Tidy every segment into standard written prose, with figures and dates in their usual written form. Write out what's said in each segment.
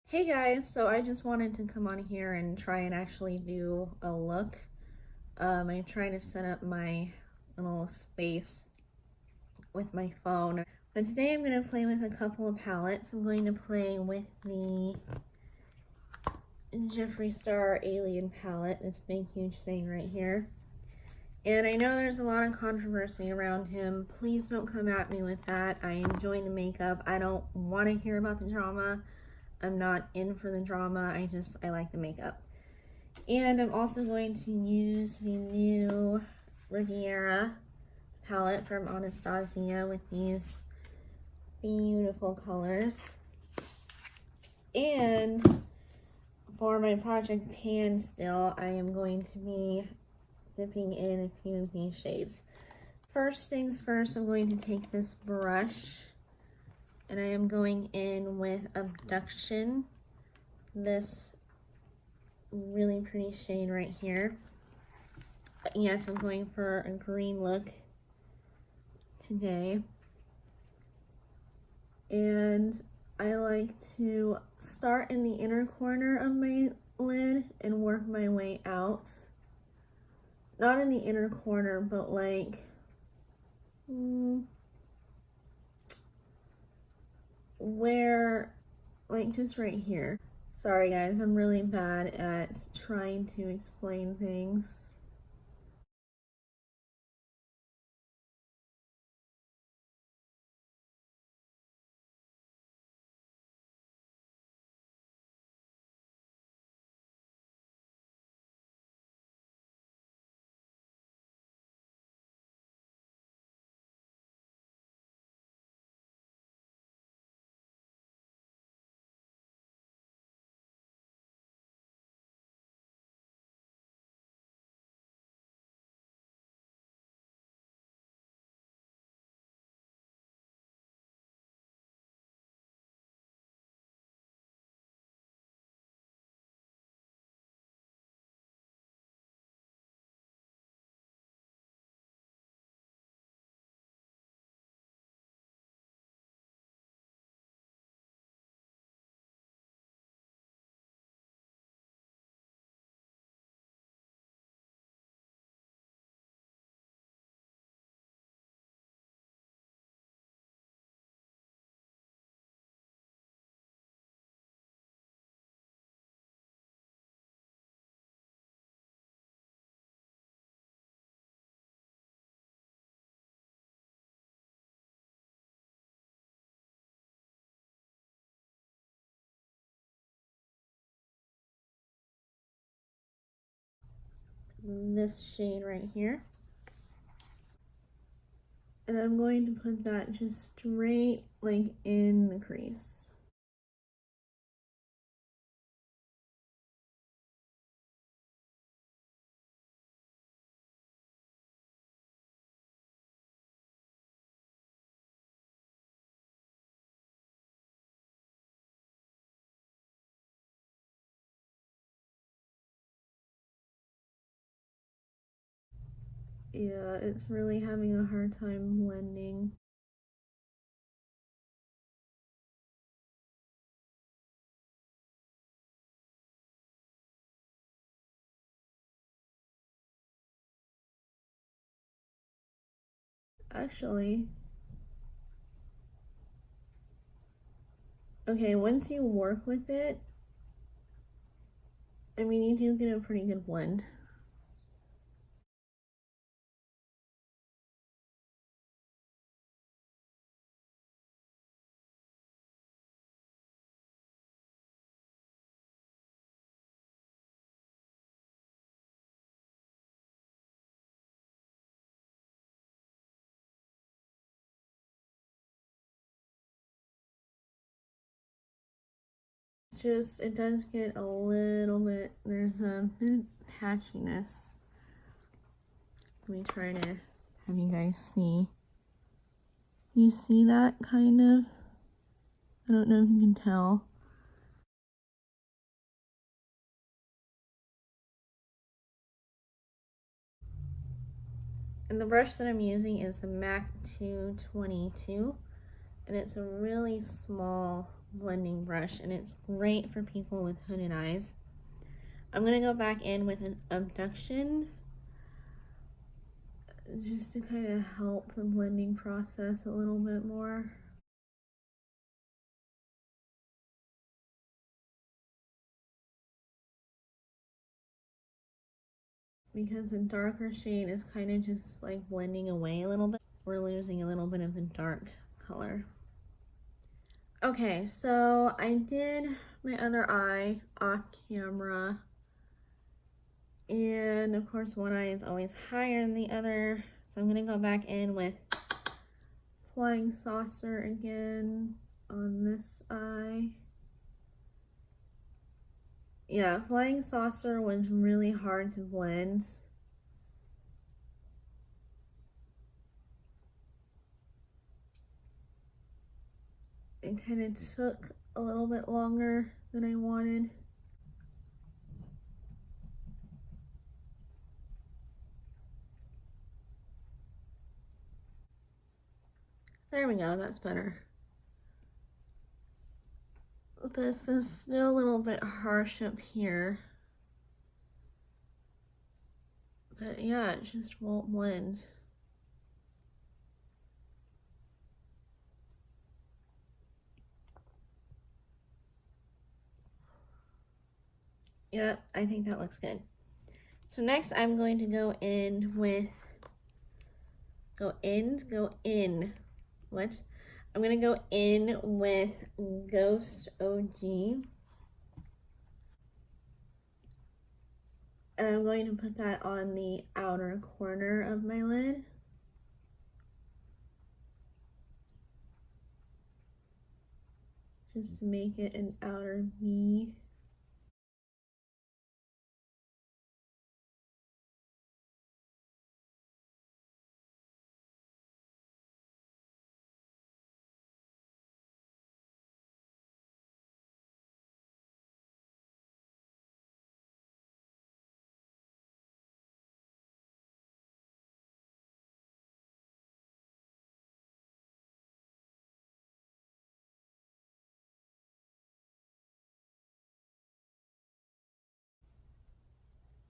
Hey guys, so I just wanted to come on here and try and actually do a look. I'm trying to set up my little space with my phone. But today I'm going to play with a couple of palettes. I'm going to play with the Jeffree Star Alien palette, this big huge thing right here. And I know there's a lot of controversy around him. Please don't come at me with that. I enjoy the makeup. I don't want to hear about the drama. I'm not in for the drama. I like the makeup. And I'm also going to use the new Riviera palette from Anastasia with these beautiful colors. And for my project pan still, I am going to be dipping in a few of these shades. First things first, I'm going to take this brush and I am going in with Abduction, this really pretty shade right here. But yes, I'm going for a green look today. And I like to start in the inner corner of my lid and work my way out. Not in the inner corner, but like where, like just right here. Sorry guys, I'm really bad at trying to explain things. This shade right here. And I'm going to put that just straight like in the crease. Yeah, it's really having a hard time blending. Actually, okay, once you work with it, I mean, you do get a pretty good blend. It's just, it does get a little bit, there's a bit of patchiness. Let me try to have you guys see. You see that kind of? I don't know if you can tell. And the brush that I'm using is the MAC 222, and it's a really small blending brush, and it's great for people with hooded eyes. I'm going to go back in with an abduction just to kind of help the blending process a little bit more. Because the darker shade is kind of just like blending away a little bit. We're losing a little bit of the dark color. Okay, so I did my other eye off camera. And of course one eye is always higher than the other. So I'm gonna go back in with Flying Saucer again on this eye. Yeah, Flying Saucer was really hard to blend. It kind of took a little bit longer than I wanted. There we go, that's better. This is still a little bit harsh up here. But yeah, it just won't blend. Yeah, I think that looks good. So next I'm going to go in with, what? I'm gonna go in with Ghost OG. And I'm going to put that on the outer corner of my lid. Just to make it an outer V.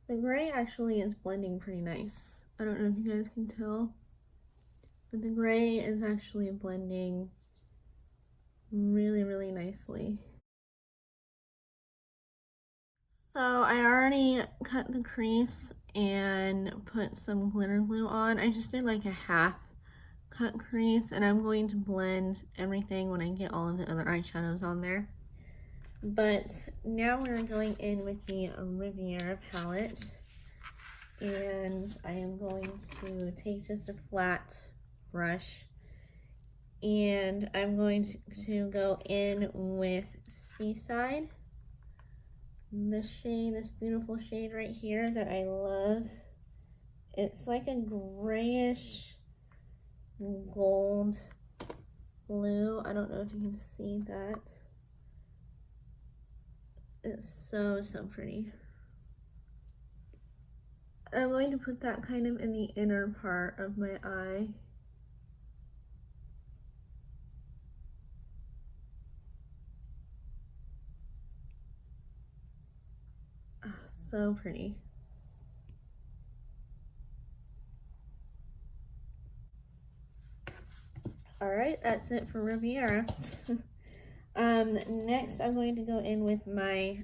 The gray actually is blending pretty nice. I don't know if you guys can tell, but the gray is actually blending really, really nicely. So I already cut the crease and put some glitter glue on. I just did like a half cut crease, and I'm going to blend everything when I get all of the other eyeshadows on there. But now we're going in with the Riviera palette, and I am going to take just a flat brush, and I'm going to go in with Seaside. This shade, this beautiful shade right here that I love. It's like a grayish gold blue. I don't know if you can see that. It's so, so pretty. I'm going to put that kind of in the inner part of my eye. Oh, so pretty. All right, that's it for Riviera. Next I'm going to go in with my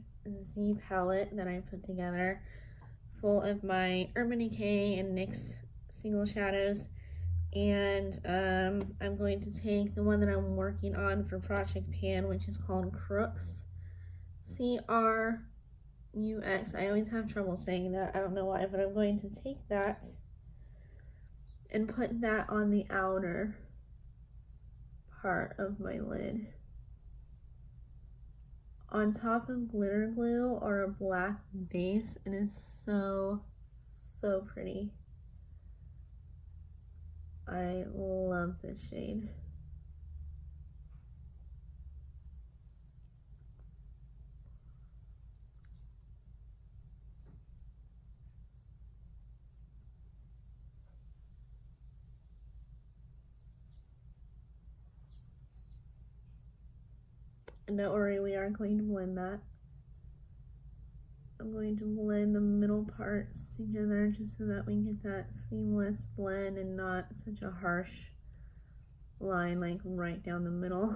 Z palette that I put together, full of my Urban Decay and NYX single shadows. And I'm going to take the one that I'm working on for Project Pan, which is called Crux. C-R-U-X. I always have trouble saying that. I don't know why, but I'm going to take that and put that on the outer part of my lid, on top of glitter glue or a black base. It is so, so pretty. I love this shade. And don't worry, we are going to blend that. I'm going to blend the middle parts together just so that we get that seamless blend and not such a harsh line like right down the middle.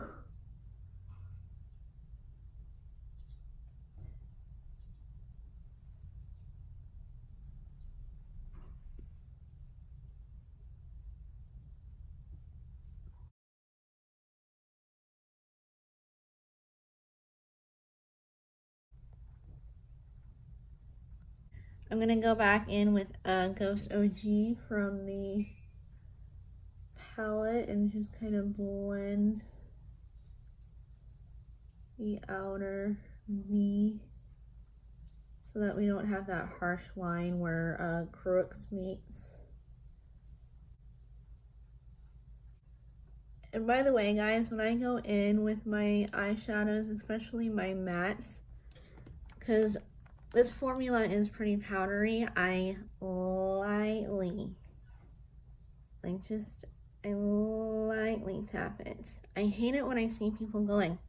I'm going to go back in with Ghost OG from the palette and just kind of blend the outer V so that we don't have that harsh line where crooks meets. And by the way, guys, when I go in with my eyeshadows, especially my mattes, because this formula is pretty powdery, I lightly tap it. I hate it when I see people going,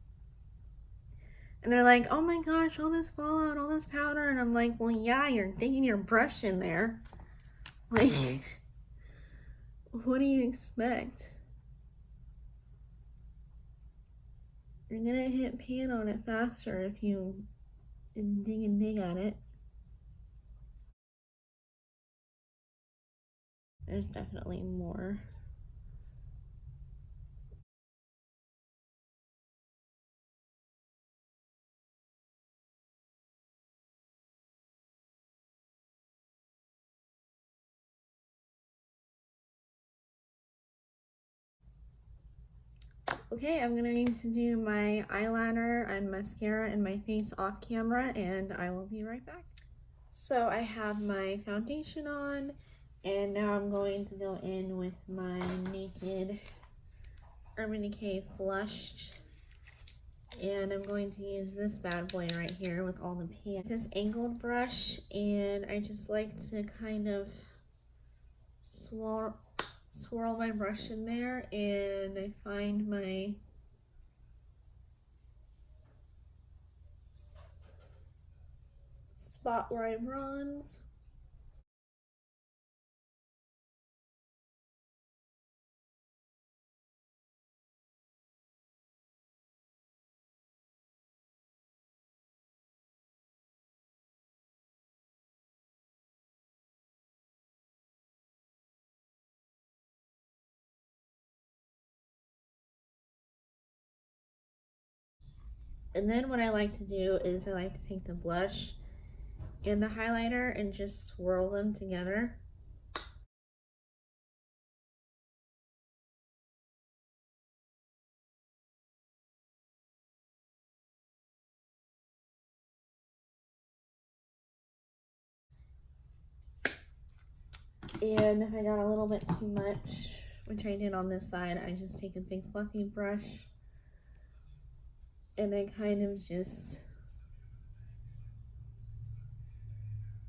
and they're like, oh my gosh, all this fallout, all this powder, and I'm like, well, yeah, you're digging your brush in there. Like, what do you expect? You're gonna hit pan on it faster if you dig at it. There's definitely more. Okay, I'm gonna need to do my eyeliner and mascara and my face off camera, and I will be right back. So I have my foundation on, and now I'm going to go in with my Naked Urban Decay Flushed, and I'm going to use this bad boy right here with all the pan. This angled brush, and I just like to kind of swirl my brush in there, and I find my spot where I bronze. And then what I like to do is I like to take the blush and the highlighter and just swirl them together. And if I got a little bit too much, which I did on this side, I just take a big fluffy brush and I kind of just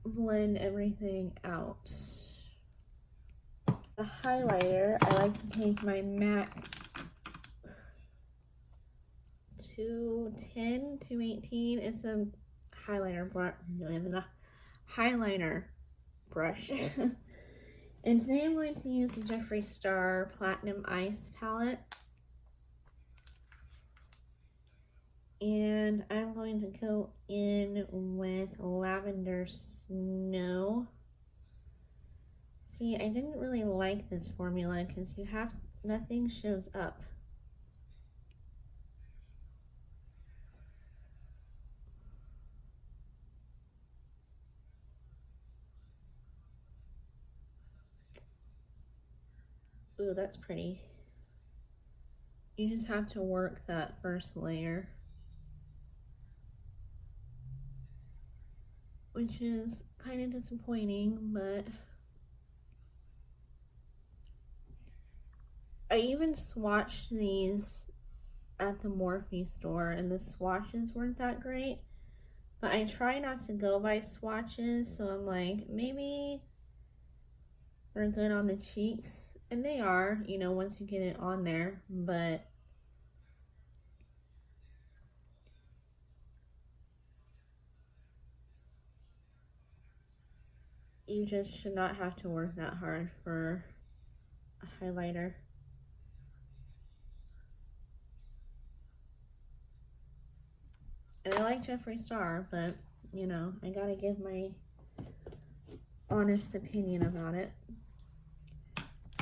blend everything out. The highlighter, I like to take my MAC 210, 218. It's a highlighter brush. And today I'm going to use the Jeffree Star Platinum Ice palette. And I'm going to go in with Lavender Snow. See, I didn't really like this formula because nothing shows up. Ooh, that's pretty. You just have to work that first layer, which is kind of disappointing, but I even swatched these at the Morphe store and the swatches weren't that great, but I try not to go by swatches, so I'm like, maybe they're good on the cheeks, and they are, you know, once you get it on there, but you just should not have to work that hard for a highlighter. And I like Jeffree Star, but you know, I gotta give my honest opinion about it.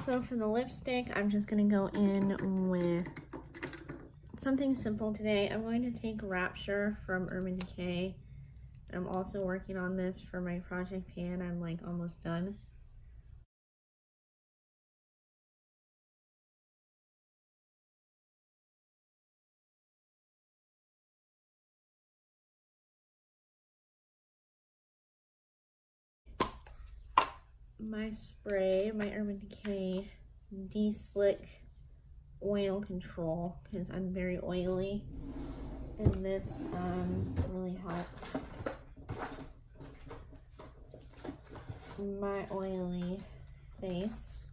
So for the lipstick, I'm just gonna go in with something simple today. I'm going to take Rapture from Urban Decay. I'm also working on this for my project pan. I'm like almost done. My spray, my Urban Decay De-Slick Oil Control, because I'm very oily, and this really helps my oily face.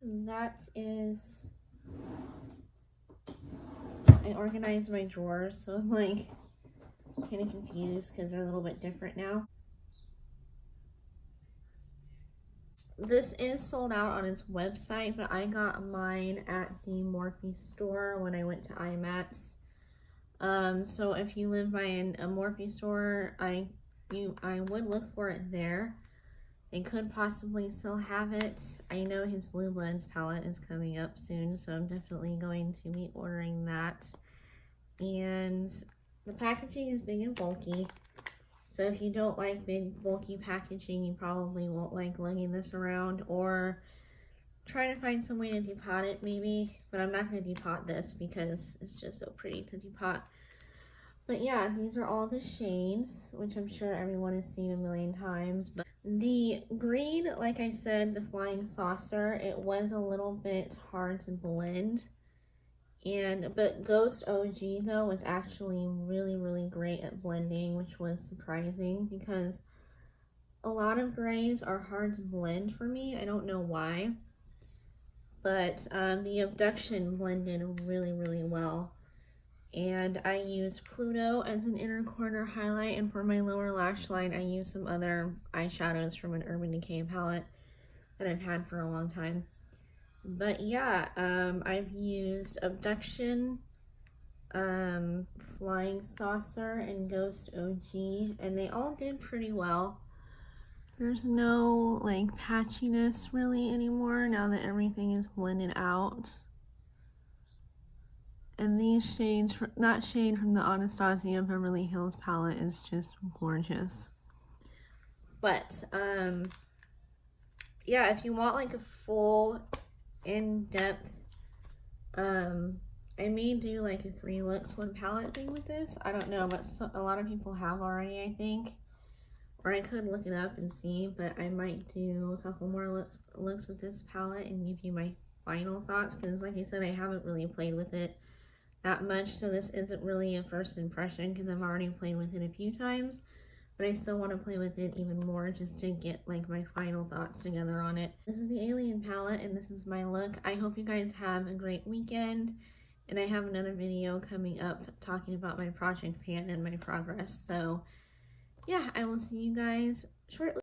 And that is, I organized my drawers, so I'm like kind of confused because they're a little bit different now. This is sold out on its website, but I got mine at the Morphe store when I went to IMAX. So if you live by a Morphe store, I would look for it there. They could possibly still have it. I know his Blue Blends palette is coming up soon, so I'm definitely going to be ordering that. And the packaging is big and bulky. So if you don't like big bulky packaging, you probably won't like lugging this around, or trying to find some way to depot it maybe. But I'm not going to depot this because it's just so pretty to depot. But yeah, these are all the shades, which I'm sure everyone has seen a million times. But the green, like I said, the Flying Saucer, it was a little bit hard to blend. But Ghost OG though was actually really great at blending, which was surprising because a lot of grays are hard to blend for me. I don't know why, but the Abduction blended really well. And I used Pluto as an inner corner highlight, and for my lower lash line I used some other eyeshadows from an Urban Decay palette that I've had for a long time. But yeah, I've used Abduction, Flying Saucer, and Ghost OG, and they all did pretty well. There's no like patchiness really anymore now that everything is blended out. And these shades, that shade from the Anastasia Beverly Hills palette is just gorgeous. But yeah, if you want like a full in-depth, I may do like a 3 looks 1 palette thing with this. I don't know, but a lot of people have already, I think. Or I could look it up and see, but I might do a couple more looks with this palette and give you my final thoughts, because like I said, I haven't really played with it that much, so this isn't really a first impression because I've already played with it a few times, but I still want to play with it even more just to get like my final thoughts together on it. This is the Alien palette and this is my look. I hope you guys have a great weekend, and I have another video coming up talking about my project pan and my progress. So yeah, I will see you guys shortly.